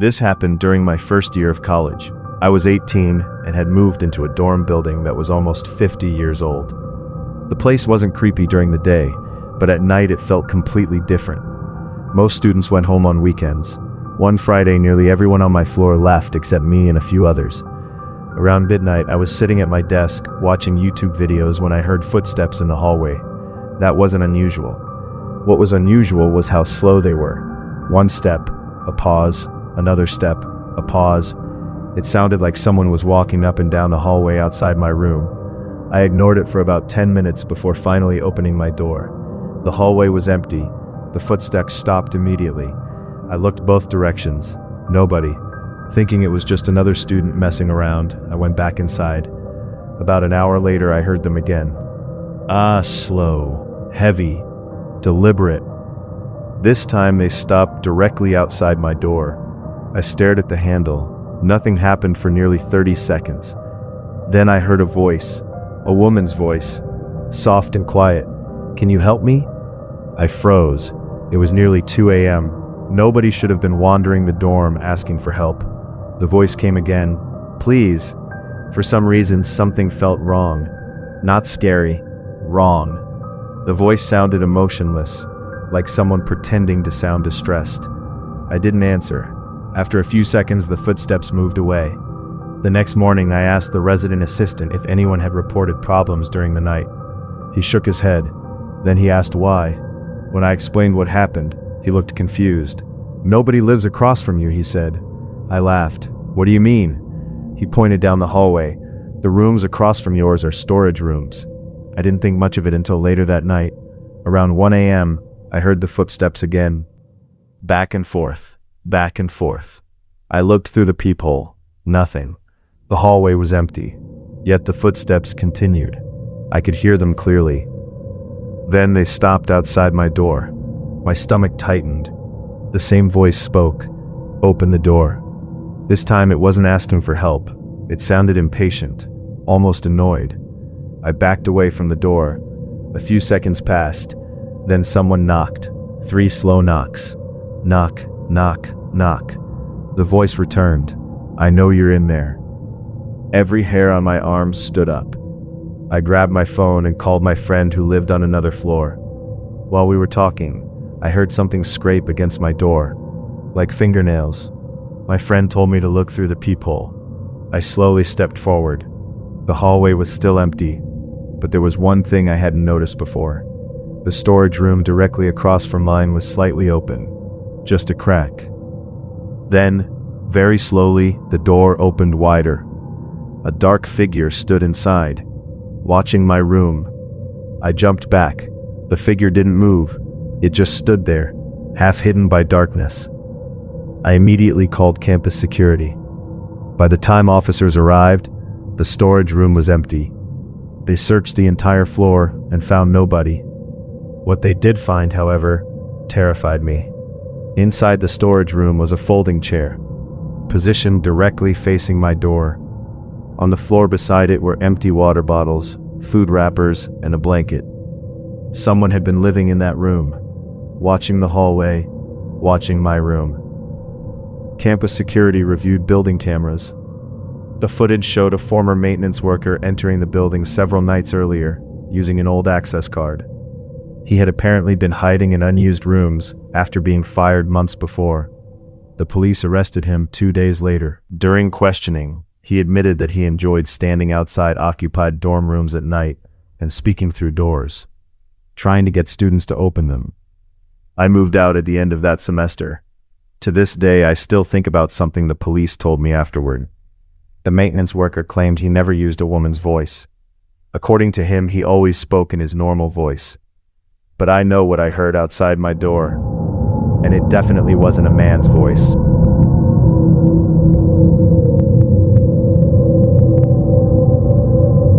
This happened during my first year of college. I was 18 and had moved into a dorm building that was almost 50 years old. The place wasn't creepy during the day, but at night it felt completely different. Most students went home on weekends. One Friday, nearly everyone on my floor left except me and a few others. Around midnight, I was sitting at my desk watching YouTube videos when I heard footsteps in the hallway. That wasn't unusual. What was unusual was how slow they were. One step, a pause, another step, a pause. It sounded like someone was walking up and down the hallway outside my room. I ignored it for about 10 minutes before finally opening my door. The hallway was empty. The footsteps stopped immediately. I looked both directions. Nobody. Thinking it was just another student messing around, I went back inside. About an hour later, I heard them again. Slow, heavy, deliberate. This time they stopped directly outside my door. I stared at the handle. Nothing happened for nearly 30 seconds. Then I heard a voice, a woman's voice, soft and quiet. "Can you help me?" I froze. It was nearly 2 a.m. Nobody should have been wandering the dorm asking for help. The voice came again. "Please." For some reason, something felt wrong. Not scary, wrong. The voice sounded emotionless, like someone pretending to sound distressed. I didn't answer. After a few seconds, the footsteps moved away. The next morning, I asked the resident assistant if anyone had reported problems during the night. He shook his head. Then he asked why. When I explained what happened, he looked confused. "Nobody lives across from you," he said. I laughed. "What do you mean?" He pointed down the hallway. "The rooms across from yours are storage rooms." I didn't think much of it until later that night. Around 1 a.m., I heard the footsteps again. Back and forth, back and forth. I looked through the peephole. Nothing. The hallway was empty. Yet the footsteps continued. I could hear them clearly. Then they stopped outside my door. My stomach tightened. The same voice spoke. "Open the door." This time it wasn't asking for help. It sounded impatient, almost annoyed. I backed away from the door. A few seconds passed. Then someone knocked. 3 slow knocks. Knock, knock, knock. The voice returned. "I know you're in there." Every hair on my arm stood up. I grabbed my phone and called my friend who lived on another floor. While we were talking, I heard something scrape against my door, like fingernails. My friend told me to look through the peephole. I slowly stepped forward. The hallway was still empty, but there was one thing I hadn't noticed before. The storage room directly across from mine was slightly open, just a crack. Then, very slowly, the door opened wider. A dark figure stood inside, watching my room. I jumped back. The figure didn't move. It just stood there, half hidden by darkness. I immediately called campus security. By the time officers arrived, the storage room was empty. They searched the entire floor and found nobody. What they did find, however, terrified me. Inside the storage room was a folding chair, positioned directly facing my door. On the floor beside it were empty water bottles, food wrappers, and a blanket. Someone had been living in that room, watching the hallway, watching my room. Campus security reviewed building cameras. The footage showed a former maintenance worker entering the building several nights earlier, using an old access card. He had apparently been hiding in unused rooms after being fired months before. The police arrested him 2 days later. During questioning, he admitted that he enjoyed standing outside occupied dorm rooms at night and speaking through doors, trying to get students to open them. I moved out at the end of that semester. To this day, I still think about something the police told me afterward. The maintenance worker claimed he never used a woman's voice. According to him, he always spoke in his normal voice. But I know what I heard outside my door, and it definitely wasn't a man's voice.